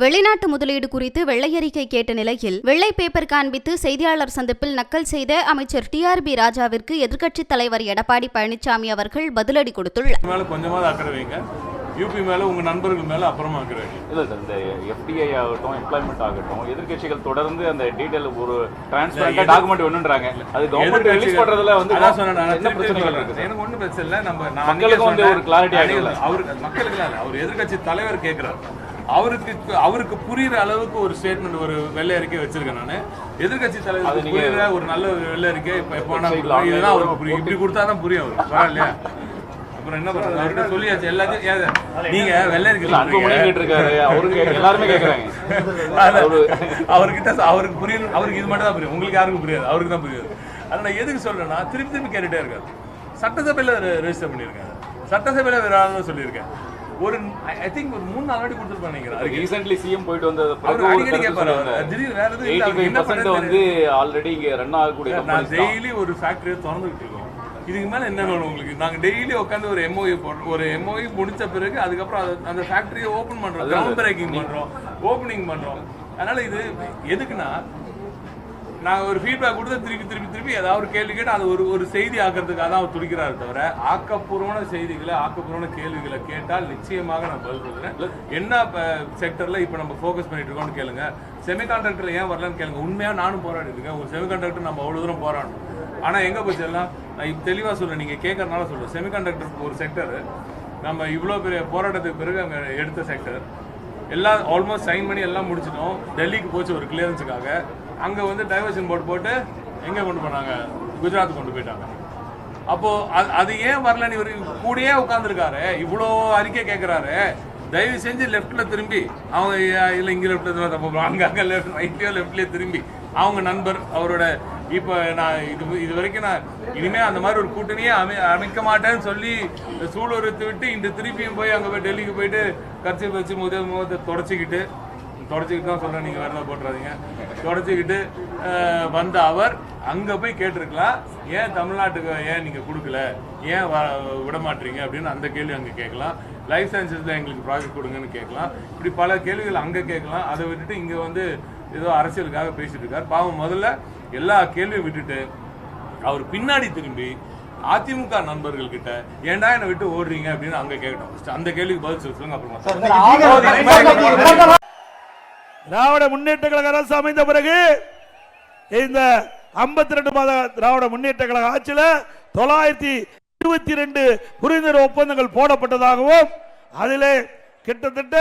வெளிநாட்டு முதலீடு குறித்து வெள்ளை அறிக்கை கேட்ட நிலையில் வெள்ளை பேப்பர் காண்பித்து செய்தியாளர் சந்திப்பில் நக்கல் செய்த அமைச்சர் டிஆர்பி ராஜாவிற்கு எதிர்க்கட்சித் தலைவர் எடப்பாடி பழனிசாமி அவர்கள் பதிலடி கொடுத்துள்ளார். யூபி மேல உங்க நண்பர்கள் மேல அப்புறமா இருக்கிறாங்க. இல்ல சார், இந்த எஃப்டிஐ ஆகட்டும், எம்ப்ளாய்மெண்ட் ஆகட்டும், எதிர்க்கட்சிகள் தொடர்ந்து அந்த டீடைல் ஒரு டிரான்ஸ்பரண்டா டாக்குமெண்ட் வேணும்ன்றாங்க. அது கவர்மெண்ட் ரிலீஸ் பண்றதுல வந்து என்ன பிரச்சனைகள் இருக்கு? எனக்கு ஒண்ணும் பிரச்சனை இல்ல. நம்ம மக்களுக்கு வந்து ஒரு கிளாரிட்டி ஆகல. அவருக்கு மக்களுக்கு இல்ல, அவர் எதிர்க்கட்சி தலைவர் கேட்கிறார். அவருக்கு புரியுற அளவுக்கு ஒரு ஸ்டேட்மெண்ட், ஒரு வெள்ளை அறிக்கை வச்சிருக்கேன் நானு. எதிர்கட்சி தலைவர் புரியுற ஒரு நல்ல வெள்ளை அறிக்கை இதுதான் அவருக்கு புரியும். இப்படி கொடுத்தாதான் புரியும் அவருக்கு. பரவாயில்லையா? அப்புறம் என்ன பண்றது? அவர்கிட்ட சொல்லியாச்சு எல்லாத்தையும். நீங்க வெள்ளை அறிக்கை எல்லாருமே கேட்கறாங்க. அவர்கிட்ட அவருக்கு புரியும். அவருக்கு இது மட்டும் தான் புரியும், உங்களுக்கு யாருக்கும் புரியாது, அவருக்கு தான் புரியாது. அதனால நான் எதுக்கு சொல்றேன்னா, திருப்பி கேட்டுட்டே இருக்காரு. சட்டசபையில ரெஜிஸ்டர் பண்ணியிருக்காங்க, சட்டசபையில வேற சொல்லியிருக்கேன். ஒரு ஐ திங்க் ஒரு 3-4 வாட்டி கொடுத்துருப்பாங்க நினைக்கிறேன். ரீசென்ட்லி சிஎம் போயிட்டு வந்தது அடிக்கடி கேட்பாரு. திடீர்னு வேற எதுவும் 85% வந்து ஆல்ரெடி இங்க ரன் ஆகக்கூடிய நான் டெய்லி ஒரு ஃபேக்டரியை திறந்துட்டு இருக்கோம். இதுக்கு மேல என்ன வேணும் உங்களுக்கு? நாங்க டெய்லி உட்காந்து ஒரு எம்ஓஇ போடுறோம். ஒரு எம்ஓஇ முடிச்ச பிறகு அதுக்கப்புறம் அந்த ஃபேக்டரியை ஓபன் பண்றோம், கிரவுண்ட் பிரேக்கிங் பண்றோம், ஓபனிங் பண்றோம். அதனால இது எதுக்குன்னா, நாங்கள் ஒரு ஃபீட்பேக் கொடுத்து திருப்பி ஏதாவது ஒரு கேள்வி கேட்டு அது ஒரு செய்தி ஆக்கிறதுக்காக தான் அவர் துடிக்கிறாரு தவிர, ஆக்கப்பூர்வமான செய்திகளை, ஆக்கப்பூர்வமான கேள்விகளை கேட்டால் நிச்சயமாக நான் பதில் சொல்றேன். என்ன செக்டர்ல இப்போ நம்ம ஃபோக்கஸ் பண்ணிட்டு இருக்கோம்னு கேளுங்க. செமிகாண்டக்டர்ல ஏன் வரலன்னு கேளுங்க. உண்மையாக நானும் போராடி இருக்கேன். ஒரு செமிகாண்டக்டர் நம்ம அவ்வளோ தூரம் போராடணும். ஆனால் எங்கே போச்சு எல்லாம்? நான் இப்போ தெளிவாக சொல்கிறேன், நீங்கள் கேட்கறதுனால சொல்கிறேன். செமிகாண்டக்டர் ஒரு செக்டர் நம்ம இவ்வளோ பெரிய போராட்டத்துக்கு பிறகு அங்கே எடுத்த செக்டர் எல்லாம் ஆல்மோஸ்ட் சைன் பண்ணி எல்லாம் முடிச்சிட்டோம். டெல்லிக்கு போச்சு ஒரு கிளியரன்ஸுக்காக. அங்கே வந்து டைவர்ஷன் போர்டு போட்டு எங்கே கொண்டு போனாங்க? குஜராத் கொண்டு போயிட்டாங்க. அப்போது அது ஏன் வரலன்னு இவர் கூடயே உட்காந்துருக்காரு, இவ்வளோ அறிக்கை கேட்குறாரு. தயவு செஞ்சு லெஃப்டில் திரும்பி, அவங்க இல்லை இங்கே லெஃப்டில் தப்பு, அங்கே லெஃப்ட் ரைட்லேயோ லெஃப்ட்லேயே திரும்பி அவங்க நண்பர் அவரோட இப்போ நான் இது வரைக்கும் நான் இனிமேல் அந்த மாதிரி ஒரு கூட்டணியே அமைக்க மாட்டேன்னு சொல்லி சூளுரைத்து விட்டு இன்று திருப்பியும் போய் அங்கே போய் டெல்லிக்கு போயிட்டு கட்சி வச்சு முகத்தை தொடச்சிக்கிட்டு தான் சொல்கிறேன், நீங்கள் வேறு போட்டுறாதீங்க, தொடச்சிக்கிட்டு வந்த அவர் அங்கே போய் கேட்டிருக்கலாம், ஏன் தமிழ்நாட்டுக்கு ஏன் நீங்கள் கொடுக்கல, ஏன் விடமாட்டீங்க அப்படின்னு அந்த கேள்வி அங்கே கேட்கலாம். லைஃப் சயின்சஸில் எங்களுக்கு ப்ராஜெக்ட் கொடுங்கன்னு கேட்கலாம். இப்படி பல கேள்விகள் அங்கே கேட்கலாம். அதை விட்டுட்டு இங்கே வந்து ஏதோ அரசியலுக்காக பேசிட்டு இருக்கார். பாவம், முதல்ல எல்லா கேள்வியும் விட்டுட்டு அவர் பின்னாடி திரும்பி அதிமுக நண்பர்கள் கிட்ட ஏன்டா என்னை விட்டு ஓடுறீங்க அப்படின்னு அங்க கேட்டோம். அந்த கேள்விக்கு பதில் சொல்லுங்க. அப்புறமா திராவிட முன்னேற்ற கழக அரசு அமைந்த பிறகு இந்த 52 மாத திராவிட முன்னேற்ற கழக ஆட்சியில் 922 புரிந்துணர்வு ஒப்பந்தங்கள் போடப்பட்டதாகவும், அதிலே கிட்டத்தட்ட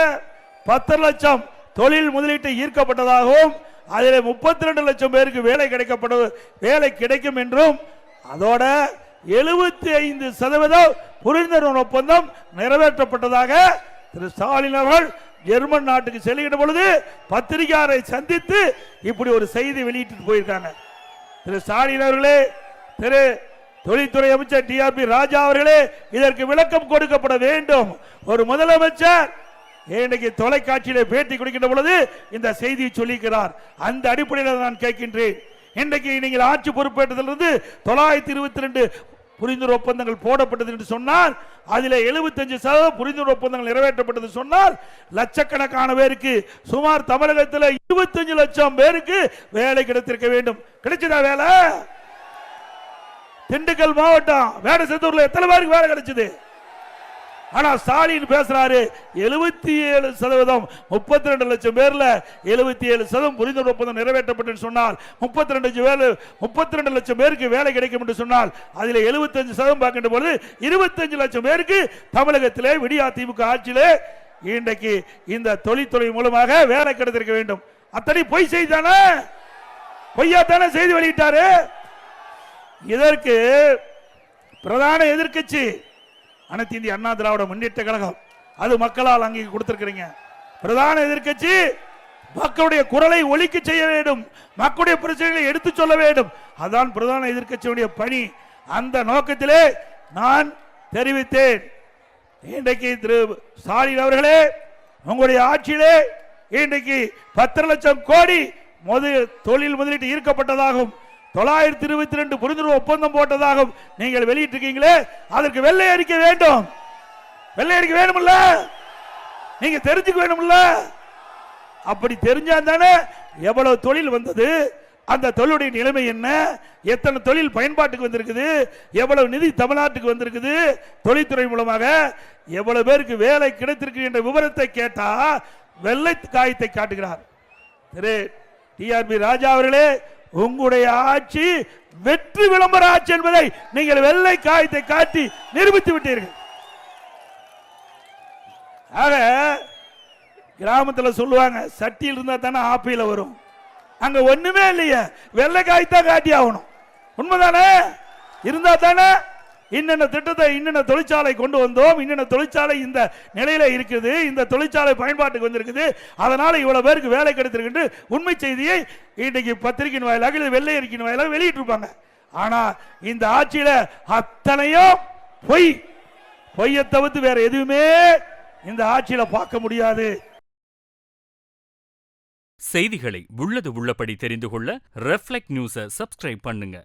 10 லட்சம் தொழில் முதலீட்டை ஈர்க்கப்பட்டதாகவும், அதில் 32 லட்சம் பேருக்கு வேலை கிடைக்கும் என்றும், அதோட 75% புரிந்துணர்வு ஒப்பந்தம் நிறைவேற்றப்பட்டதாக திரு ஸ்டாலின் அவர்கள் ஜெர்மன் நாட்டுக்கு செல்கின்ற பொழுது பத்திரிகையாளரை சந்தித்து இப்படி ஒரு செய்தி வெளியிட்டு போயிருக்காங்க. திரு ஸ்டாலின் அவர்களே, திரு தொழில்துறை அமைச்சர் டிஆர்பி ராஜா அவர்களே, இதற்கு விளக்கம் கொடுக்கப்பட வேண்டும். ஒரு முதலமைச்சர் இன்னைக்கு தொலைக்காட்சியில பேட்டி கொடுக்கின்ற பொழுது இந்த செய்தியை சொல்லிக்கிறார். அந்த அடிப்படையில் நான் கேட்கின்றேன், இன்றைக்கு நீங்கள் ஆட்சி பொறுப்பேற்றதிலிருந்து 922 புரிந்துணர்வு ஒப்பந்தங்கள் போடப்பட்டது என்று சொன்னால், அதில் 75% புரிந்துணர்வு ஒப்பந்தங்கள் நிறைவேற்றப்பட்டது சொன்னால், லட்சக்கணக்கான பேருக்கு, சுமார் தமிழகத்தில் 25 லட்சம் பேருக்கு வேலை கிடைத்திருக்க வேண்டும். கிடைச்சதா வேலை? திண்டுக்கல் மாவட்டம் வேடசந்தூர்ல எத்தனை பேருக்கு வேலை கிடைச்சது? ஆனா ஸ்டாலின் பேசுறாரு 77%, 32 லட்சம் பேர்ல 77% புரிந்துணர்வு ஒப்பந்தம் நிறைவேற்றப்பட்டு சொன்னால் 32 லட்சம் பேருக்கு வேலை கிடைக்கும் என்று சொன்னால், அதில் 75% பார்க்கின்ற பொழுது 25 லட்சம் பேருக்கு தமிழகத்திலே விடியா திமுக ஆட்சியிலே இன்றைக்கு இந்த தொழில்துறை மூலமாக வேலை கிடைத்திருக்க வேண்டும். அத்தனை பொய் செய்தானே, பொய்யாத்தானே செய்தி வெளியிட்டாரு. இதற்கு பிரதான எதிர்க்கட்சி அனைத்து இந்திய அண்ணா திராவிட முன்னேற்ற கழகம், அது மக்களால் அங்கே கொடுத்திருக்கிறீங்க. பிரதான எதிர்க்கட்சி மக்களுடைய குரலை ஒலிக்க செய்ய வேண்டும், மக்களுடைய பிரச்சனைகளை எடுத்து சொல்ல வேண்டும். அதான் பிரதான எதிர்க்கட்சியுடைய பணி. அந்த நோக்கத்திலே நான் தெரிவித்தேன். இன்றைக்கு திரு ஸ்டாலின் அவர்களே, உங்களுடைய ஆட்சியிலே இன்றைக்கு 10 லட்சம் கோடி தொழில் முதலீட்டு ஈர்க்கப்பட்டதாகவும், 922 புரிந்துணர்வு ஒப்பந்தம் போட்டதாகவும் நீங்கள் வெளியிட்டிருக்கீங்களே, அதற்கு வெள்ளை அறிக்கை வேண்டும். வெள்ளை அறிக்கை வேணும்ல, நீங்க தெரிஞ்சுக்க வேணும்ல. அப்படி தெரிஞ்சா தானே எவ்வளவு தொழில் வந்தது, அந்த தொழிலுடைய நிலைமை என்ன, எத்தனை தொழில் பயன்பாட்டுக்கு வந்திருக்குது, எவ்வளவு நிதி தமிழ்நாட்டுக்கு வந்திருக்குது, தொழில்துறை மூலமாக எவ்வளவு பேருக்கு வேலை கிடைத்திருக்கு என்ற விவரத்தை கேட்டா வெள்ளை காயத்தை காட்டுகிறார். திரு டிஆர்பி ராஜா அவர்களே, உங்களுடைய ஆட்சி வெற்றி விளம்பர ஆட்சி என்பதை நீங்கள் வெள்ளை காயத்தை காட்டி நிரூபித்து விட்டீர்கள். ஆக கிராமத்தில் சொல்லுவாங்க, சட்டியில் இருந்தா தானே ஆப்பில வரும். அங்க ஒண்ணுமே இல்லையே, வெள்ளை காய்த்தான் காட்டி ஆகணும். உண்மைதானே? இருந்தா தானே இன்னென்ன திட்டத்தை இன்னென்ன தொழிற்சாலை கொண்டு வந்தோம், இன்னென்ன தொழிற்சாலை இந்த நிலையில இருக்குது, இந்த தொழிற்சாலை பயன்பாட்டுக்கு வந்திருக்குது, அதனால இவ்வளவு பேருக்கு வேலை கிடைத்திருக்கு உண்மை செய்தியை இன்றைக்கு பத்திரிகையின் வாயிலாக வெள்ளை அறிக்கையின் வாயிலாக வெளியிட்டு இருப்பாங்க. ஆனா இந்த ஆட்சியில அத்தனையும் பொய்யை தவிர்த்து வேற எதுவுமே இந்த ஆட்சியில பார்க்க முடியாது. செய்திகளை உள்ளது உள்ளபடி தெரிந்து கொள்ள ரெஃப்ளெக்ட் நியூஸை சப்ஸ்கிரைப் பண்ணுங்க.